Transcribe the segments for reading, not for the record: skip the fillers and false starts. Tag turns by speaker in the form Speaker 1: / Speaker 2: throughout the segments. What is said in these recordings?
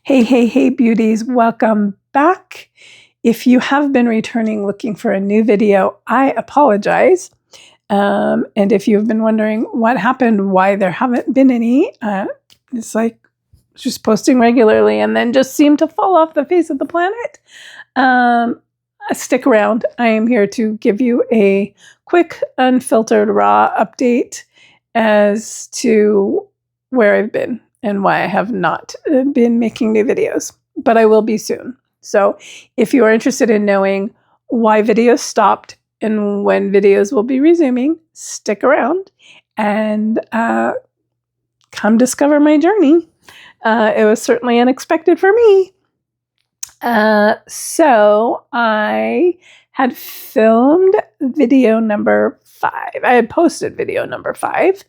Speaker 1: Hey, hey, hey, beauties, welcome back. If you have been returning looking for a new video, I apologize. And if you've been wondering what happened, why there haven't been any, it's like just posting regularly and then just seem to fall off the face of the planet. Stick around. I am here to give you a quick, unfiltered, raw update as to where I've been and why I have not been making new videos, but I will be soon. So if you are interested in knowing why videos stopped and when videos will be resuming, stick around and come discover my journey. It was certainly unexpected for me. So I had filmed video number 5. I had posted video number 5.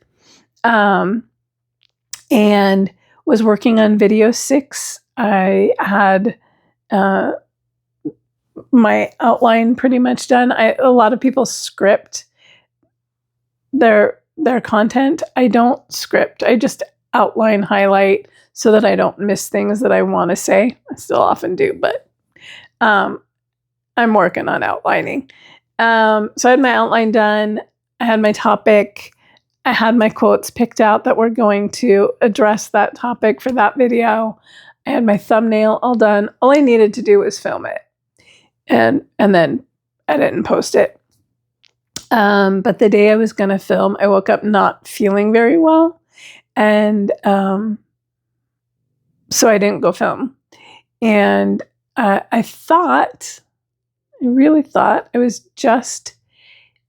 Speaker 1: And was working on video 6. I had my outline pretty much done. A lot of people script their content. I don't script. I just outline, highlight so that I don't miss things that I want to say. I still often do, but I'm working on outlining. So I had my outline done. I had my topic. I had my quotes picked out that were going to address that topic for that video. I had my thumbnail all done. All I needed to do was film it and then edit and post it. But the day I was going to film, I woke up not feeling very well. And so I didn't go film. And I really thought I was just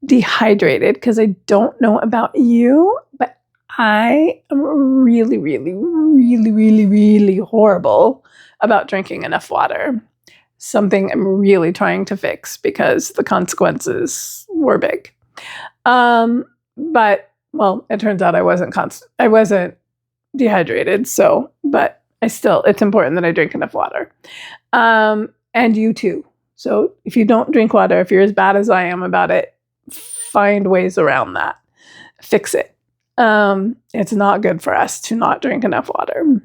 Speaker 1: dehydrated, because I don't know about you, but I am really, really, really, really, really horrible about drinking enough water. Something I'm really trying to fix because the consequences were big. But well, it turns out I wasn't dehydrated. So, but it's important that I drink enough water. And you too. So if you don't drink water, if you're as bad as I am about it, find ways around that. Fix it. It's not good for us to not drink enough water.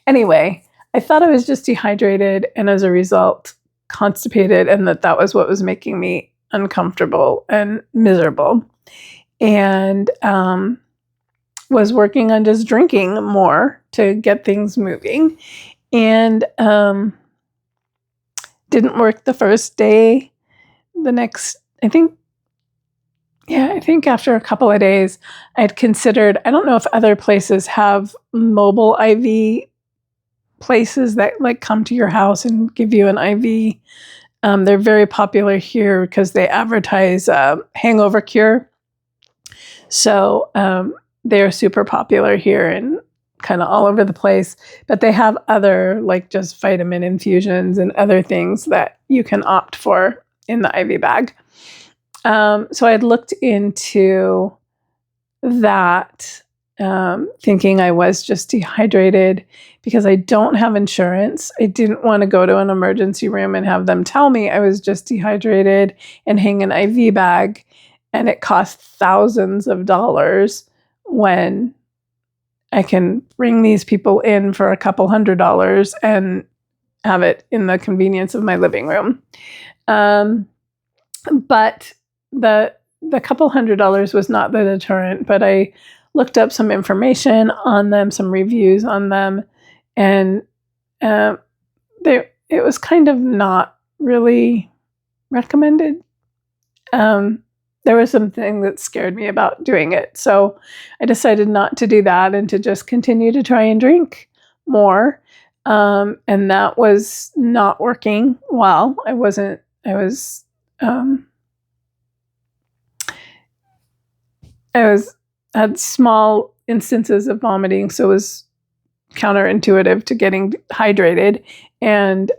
Speaker 1: Anyway, I thought I was just dehydrated and as a result constipated, and that was what was making me uncomfortable and miserable. And was working on just drinking more to get things moving. And didn't work the first day. The next, I think after a couple of days, I'd considered, I don't know if other places have mobile IV places that like come to your house and give you an IV. They're very popular here because they advertise hangover cure. So they're super popular here and kind of all over the place, but they have other like just vitamin infusions and other things that you can opt for in the IV bag. So I had looked into that, thinking I was just dehydrated because I don't have insurance. I didn't want to go to an emergency room and have them tell me I was just dehydrated and hang an IV bag, and it costs thousands of dollars when I can bring these people in for a couple $100 and have it in the convenience of my living room. But the couple $100 was not the deterrent, but I looked up some information on them, some reviews on them, and it was kind of not really recommended. There was something that scared me about doing it. So I decided not to do that and to just continue to try and drink more. And that was not working well. Had small instances of vomiting, so it was counterintuitive to getting hydrated. And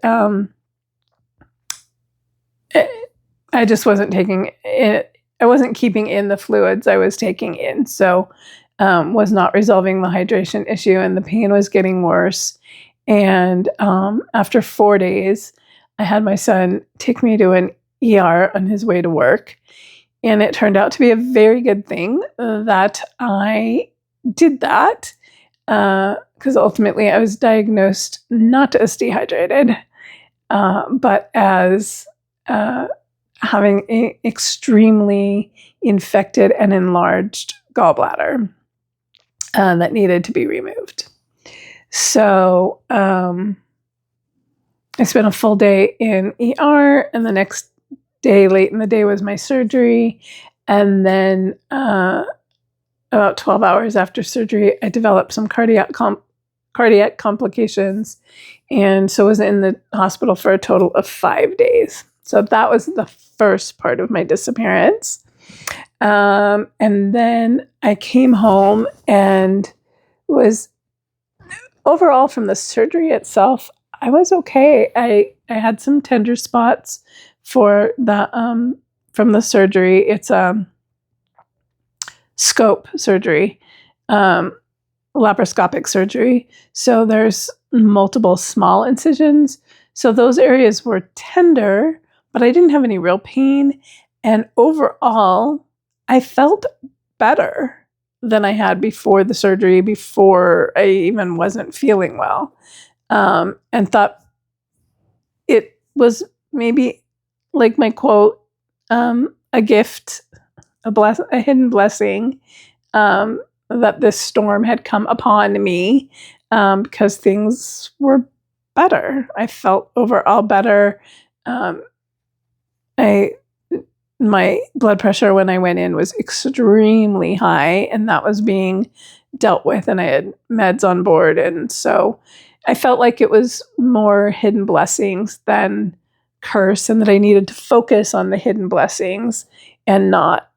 Speaker 1: I just wasn't taking it. I wasn't keeping in the fluids I was taking in, so was not resolving the hydration issue, and the pain was getting worse. And after 4 days, I had my son take me to an ER on his way to work, and it turned out to be a very good thing that I did that, because ultimately I was diagnosed not as dehydrated, but as having an extremely infected and enlarged gallbladder that needed to be removed. So I spent a full day in ER, and the next day, late in the day, was my surgery. And then about 12 hours after surgery, I developed some cardiac complications, and so was in the hospital for a total of 5 days. So that was the first part of my disappearance. And then I came home and was overall, from the surgery itself, I was okay. I had some tender spots for the from the surgery. It's scope surgery, laparoscopic surgery. So there's multiple small incisions. So those areas were tender, but I didn't have any real pain. And overall, I felt better than I had before the surgery, before I even wasn't feeling well, and thought it was maybe, like my quote, a gift, a hidden blessing, that this storm had come upon me, because things were better. I felt overall better. My blood pressure when I went in was extremely high, and that was being dealt with, and I had meds on board. And so I felt like it was more hidden blessings than curse, and that I needed to focus on the hidden blessings and not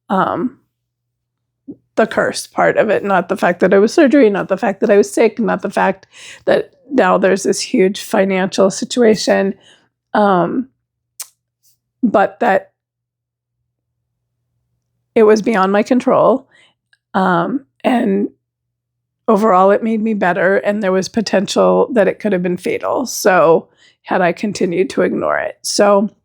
Speaker 1: the curse part of it, not the fact that I was surgery, not the fact that I was sick, not the fact that now there's this huge financial situation, but that it was beyond my control. And overall, it made me better, and there was potential that it could have been fatal. So had I continued to ignore it. So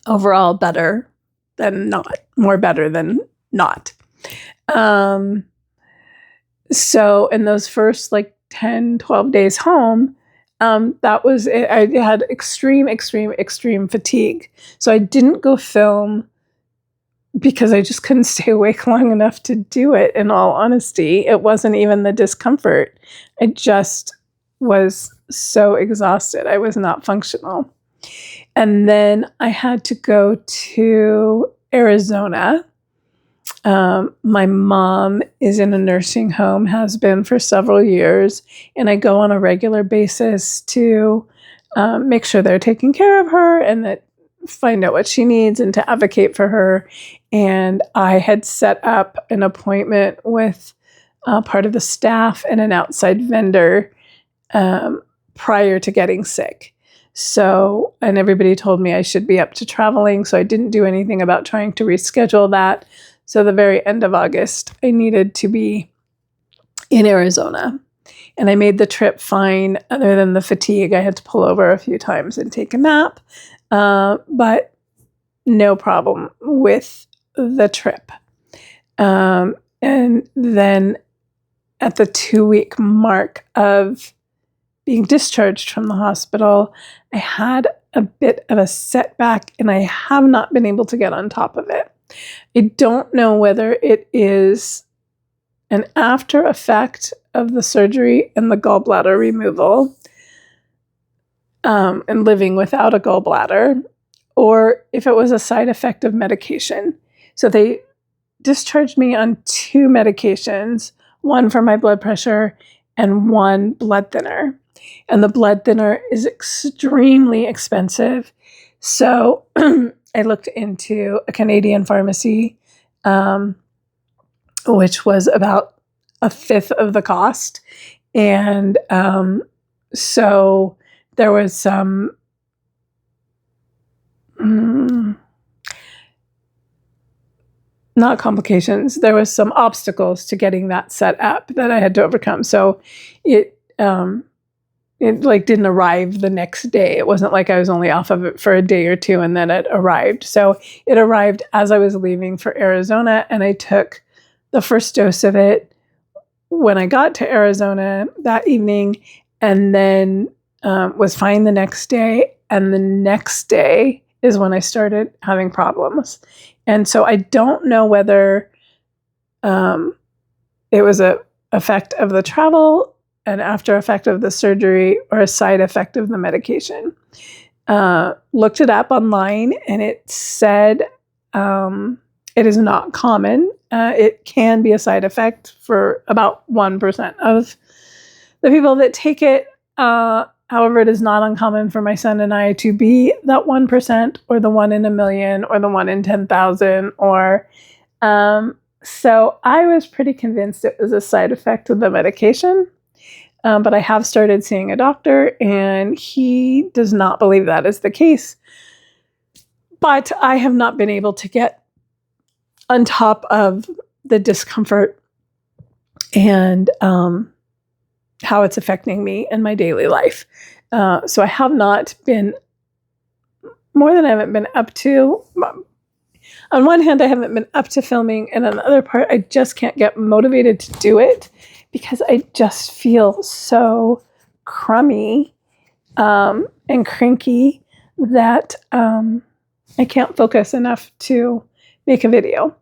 Speaker 1: overall, better than not, more better than not. So in those first 10, 12 days home, that was it. I had extreme fatigue. So I didn't go film because I just couldn't stay awake long enough to do it, in all honesty. It wasn't even the discomfort. I just was so exhausted. I was not functional. And then I had to go to Arizona. My mom is in a nursing home, has been for several years, and I go on a regular basis to make sure they're taking care of her and that find out what she needs and to advocate for her. And I had set up an appointment with part of the staff and an outside vendor prior to getting sick. So, and everybody told me I should be up to traveling, so I didn't do anything about trying to reschedule that. So the very end of August, I needed to be in Arizona. And I made the trip fine, other than the fatigue. I had to pull over a few times and take a nap, but no problem with the trip. And then at the 2-week mark of being discharged from the hospital, I had a bit of a setback, and I have not been able to get on top of it. I don't know whether it is an after effect of the surgery and the gallbladder removal, and living without a gallbladder, or if it was a side effect of medication. So they discharged me on 2 medications, one for my blood pressure and one blood thinner. And the blood thinner is extremely expensive. So I looked into a Canadian pharmacy, which was about a fifth of the cost. And so there was some not complications. There was some obstacles to getting that set up that I had to overcome. So it didn't arrive the next day. It wasn't like I was only off of it for a day or two and then it arrived. So it arrived as I was leaving for Arizona, and I took the first dose of it when I got to Arizona that evening, and then was fine the next day. And the next day is when I started having problems. And so I don't know whether it was a effect of the travel, an after effect of the surgery, or a side effect of the medication. Looked it up online, and it said it is not common. It can be a side effect for about 1% of the people that take it. However, it is not uncommon for my son and I to be that 1%, or the 1 in a million, or the 1 in 10,000, or so I was pretty convinced it was a side effect of the medication. But I have started seeing a doctor, and he does not believe that is the case. But I have not been able to get on top of the discomfort and how it's affecting me in my daily life. So I have not been, more than I haven't been up to. On one hand, I haven't been up to filming, and on the other part, I just can't get motivated to do it because I just feel so crummy and cranky that I can't focus enough to make a video.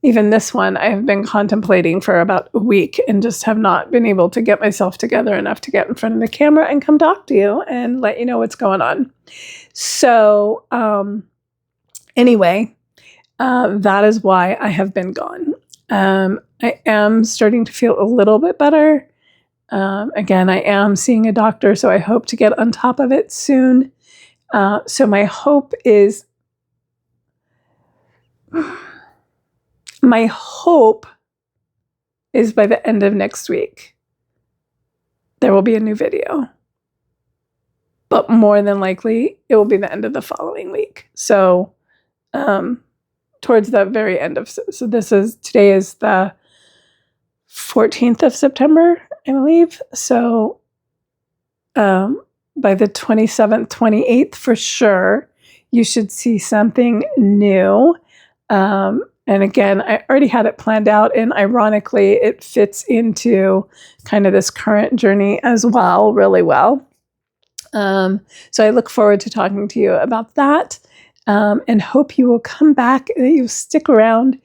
Speaker 1: Even this one, I have been contemplating for about a week and just have not been able to get myself together enough to get in front of the camera and come talk to you and let you know what's going on. So anyway, that is why I have been gone. I am starting to feel a little bit better. Again, I am seeing a doctor, so I hope to get on top of it soon. So my hope is by the end of next week, there will be a new video. But more than likely, it will be the end of the following week. So towards the very end of, so today is the 14th of September, I believe. So by the 27th, 28th, for sure, you should see something new. And again, I already had it planned out, and ironically, it fits into kind of this current journey as well, really well. So I look forward to talking to you about that, and hope you will come back, that you stick around.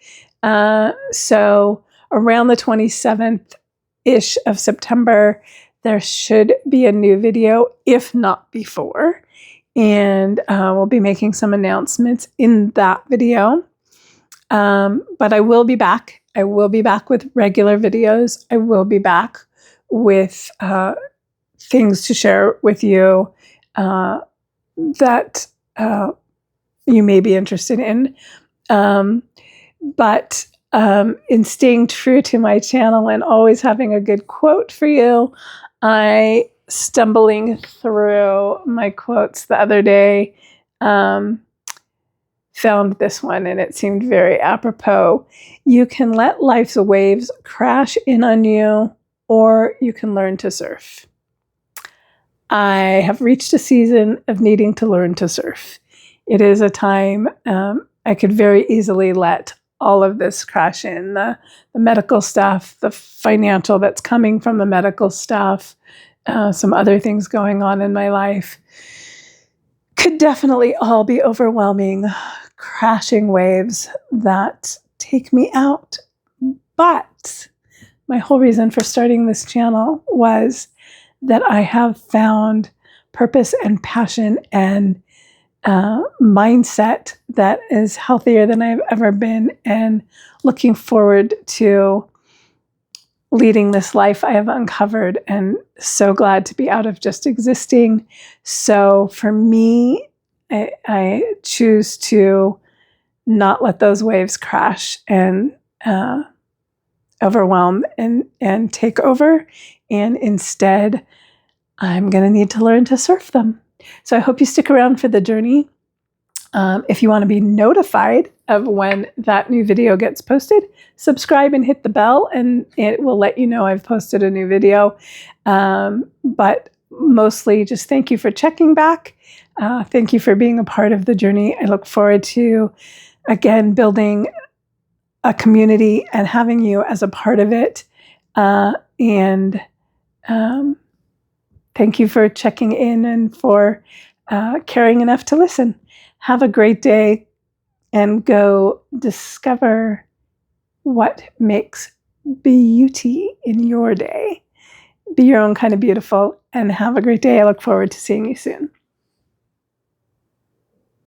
Speaker 1: So around the 27th-ish of September, there should be a new video, if not before. And we'll be making some announcements in that video. But I will be back. I will be back with regular videos. I will be back with things to share with you that you may be interested in. But in staying true to my channel and always having a good quote for you, I, stumbling through my quotes the other day, found this one, and it seemed very apropos. You can let life's waves crash in on you, or you can learn to surf. I have reached a season of needing to learn to surf. It is a time I could very easily let all of this crash in. The medical stuff, the financial that's coming from the medical stuff, some other things going on in my life could definitely all be overwhelming, crashing waves that take me out. But my whole reason for starting this channel was that I have found purpose and passion and mindset that is healthier than I've ever been, and looking forward to leading this life I have uncovered, and so glad to be out of just existing. So for me, I choose to not let those waves crash and overwhelm and take over. And instead, I'm going to need to learn to surf them. So I hope you stick around for the journey. If you want to be notified of when that new video gets posted, subscribe and hit the bell, and it will let you know I've posted a new video. But mostly just thank you for checking back. Thank you for being a part of the journey. I look forward to, again, building a community and having you as a part of it, And thank you for checking in and for caring enough to listen. Have a great day and go discover what makes beauty in your day. Be your own kind of beautiful and have a great day. I look forward to seeing you soon.